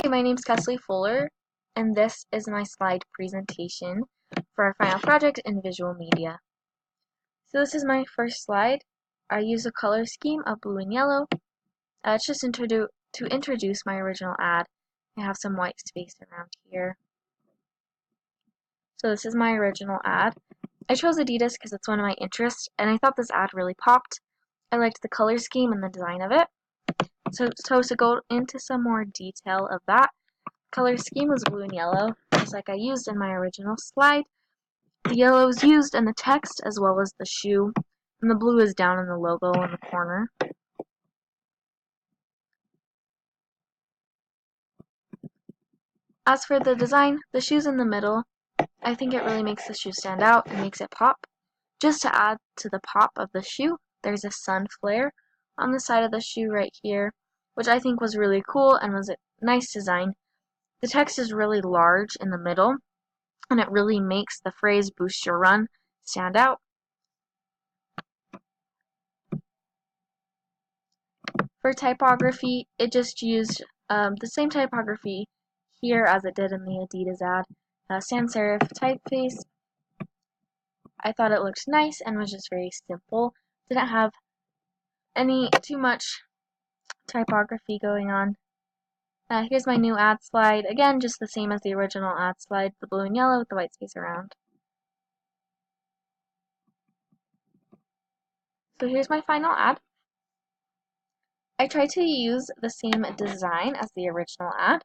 my name's Kesley Fuller, and this is my slide presentation for our final project in visual media. So this is my first slide. I use a color scheme of blue and yellow. It's just to introduce my original ad. I have some white space around here. So this is my original ad. I chose Adidas because it's one of my interests, and I thought this ad really popped. I liked the color scheme and the design of it. So to go into some more detail of that, color scheme was blue and yellow, just like I used in my original slide. The yellow is used in the text as well as the shoe, and the blue is down in the logo in the corner. As for the design, the shoe's in the middle. I think it really makes the shoe stand out and makes it pop. Just to add to the pop of the shoe, there's a sun flare on the side of the shoe right here, which I think was really cool and was a nice design. The text is really large in the middle, and it really makes the phrase "boost your run" stand out. For typography, it just used the same typography here as it did in the Adidas ad. Sans serif typeface. I thought it looked nice and was just very simple. Didn't have too much typography going on. Here's my new ad slide. Again, just the same as the original ad slide, the blue and yellow with the white space around. So here's my final ad. I tried to use the same design as the original ad.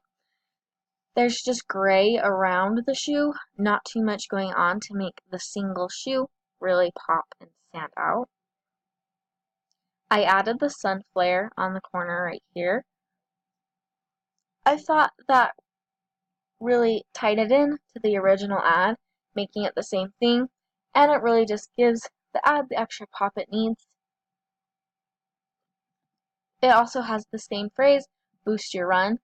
There's just gray around the shoe, not too much going on to make the single shoe really pop and stand out. I added the sun flare on the corner right here. I thought that really tied it in to the original ad, making it the same thing, and it really just gives the ad the extra pop it needs. It also has the same phrase, "boost your run."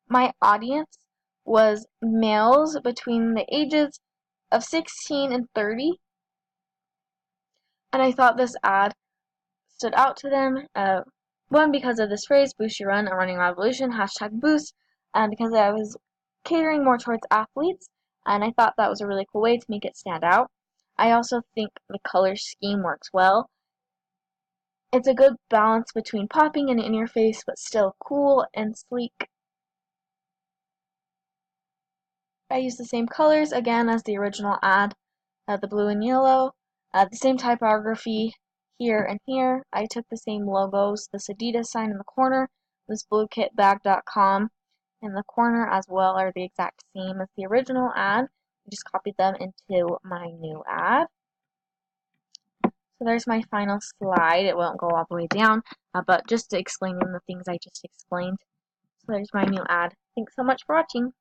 My audience was males between the ages of 16 and 30, and I thought this ad stood out to them. One, because of this phrase, "boost your run, a running revolution," #boost, and because I was catering more towards athletes, and I thought that was a really cool way to make it stand out. I also think the color scheme works well. It's a good balance between popping and in your face, but still cool and sleek. I used the same colors again as the original ad, the blue and yellow, the same typography here and here. I took the same logos, this Adidas sign in the corner, this bluekitbag.com in the corner as well are the exact same as the original ad. I just copied them into my new ad. So there's my final slide. It won't go all the way down, but just explaining the things I just explained. So there's my new ad. Thanks so much for watching.